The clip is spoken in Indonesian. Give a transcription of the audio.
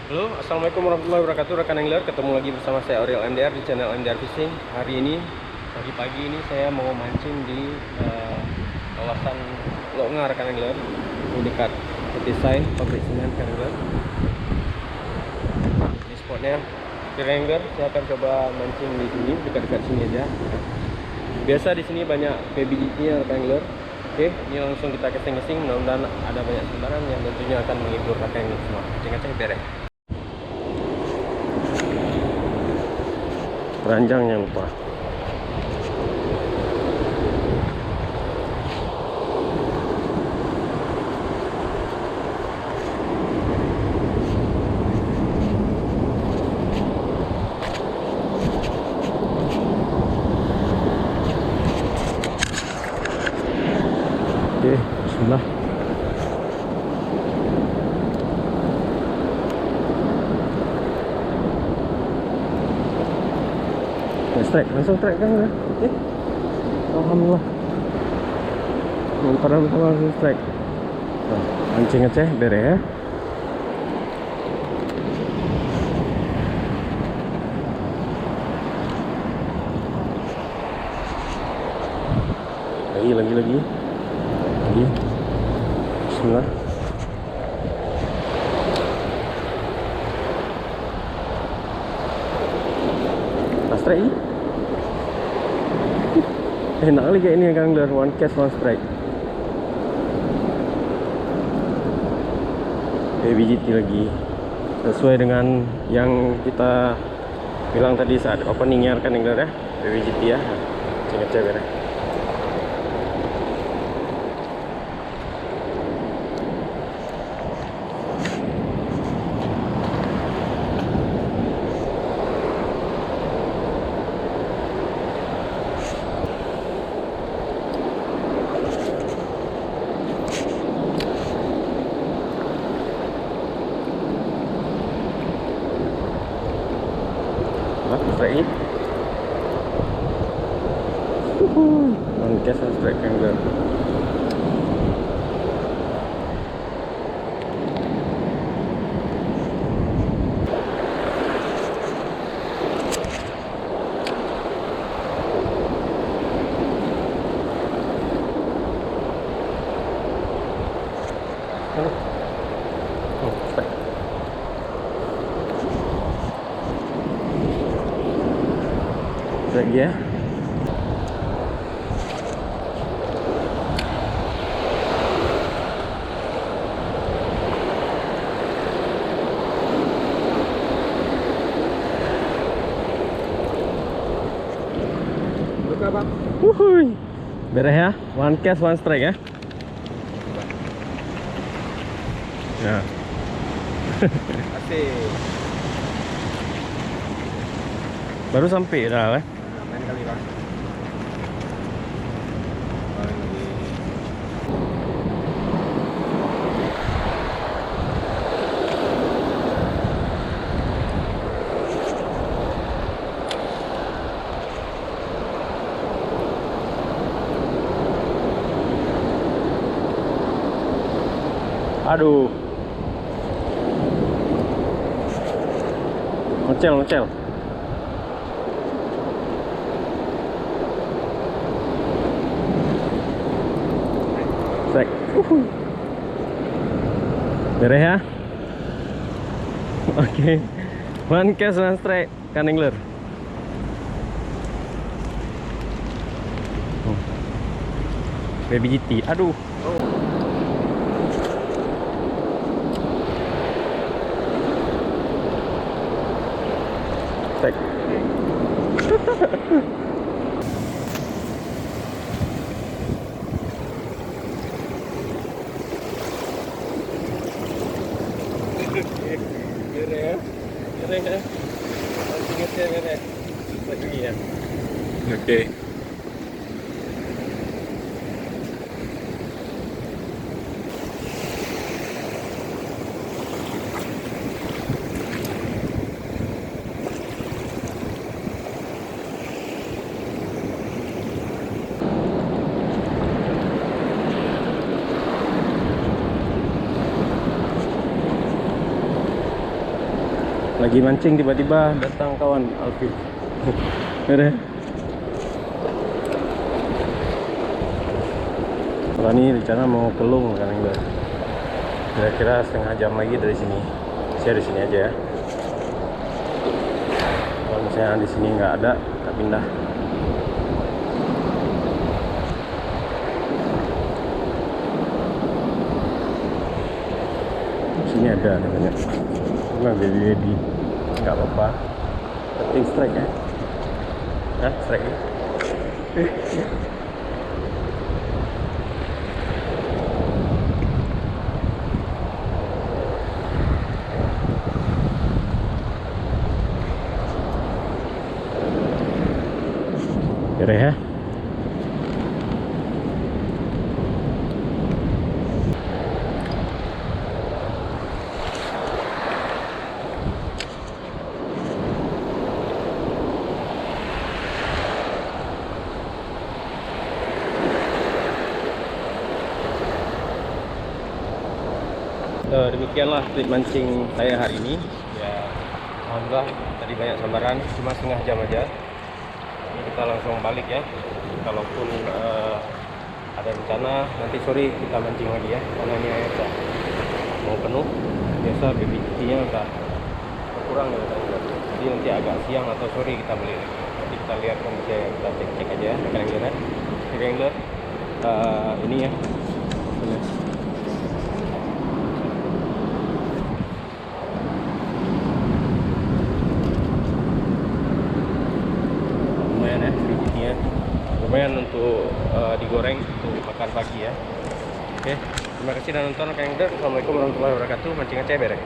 Halo, assalamualaikum warahmatullahi wabarakatuh rekan angler. Ketemu lagi bersama saya Oriel MDR di channel MDR Fishing. Hari ini pagi-pagi ini saya mau mancing di kawasan Longa rekan angler, di dekat Petisai, pabrik semen rekan angler. Ini spotnya rekan angler. Saya akan coba mancing di sini, dekat-dekat sini aja. Biasa di sini banyak PBGT-nya rekan angler. Oke, ini langsung kita casing-casing. Mudah-mudahan ada banyak sebaran yang tentunya akan menghibur rekan angler semua. Ceng-ceng beres. Ranjangnya lupa. Oke, bismillah. Strike, langsung strike kan ya? Oke. Alhamdulillah. Lemparan pertama langsung strike. Nah, mancing Aceh beres ya. Lagi. Bismillah. Strike ini. Enak kali kayak ini kan, one cast one strike. BGT lagi sesuai dengan yang kita bilang tadi saat openingnya kan angler ya, BGT ya. Ngecek ya. Strike on cast and strike angler. Strike. Strike ya. Bang. Wuhui. Beres ya. One cast one strike ya. Ya. Asik. Baru sampai dah Main kali bang. Aduh. Ngecel. Strike. Beres ya. Oke. One cast one strike kan angler. Baby GT. Aduh. Strike. Keren ya. Langsung ngecer beres. Lagi ya. Oke. Lagi mancing tiba-tiba datang kawan Alfi. Udah. Kalau ini rencana mau ke Lung kan enggak. Kira-kira setengah jam lagi dari sini. Saya di sini aja ya. Kalau misalnya di sini nggak ada, kita pindah. Di sini ada namanya. Cuma baby nggak apa-apa. Penting strike ya. Nah, strike ya. Beres ya. Demikianlah trip mancing saya hari ini ya. Alhamdulillah tadi banyak sambaran, cuma setengah jam aja. Ini kita langsung balik ya. Kalaupun ada rencana nanti sore kita mancing lagi ya, karena ini air udah mau penuh. Biasa bibitnya udah berkurang ya, jadi nanti agak siang atau sore kita beli lagi. Nanti kita lihat kondisi, kita cek aja ya. Angler ini ya. Lumayan untuk digoreng untuk makan pagi ya. Oke, terima kasih sudah nonton. Assalamualaikum warahmatullahi wabarakatuh. Mancing aja beres.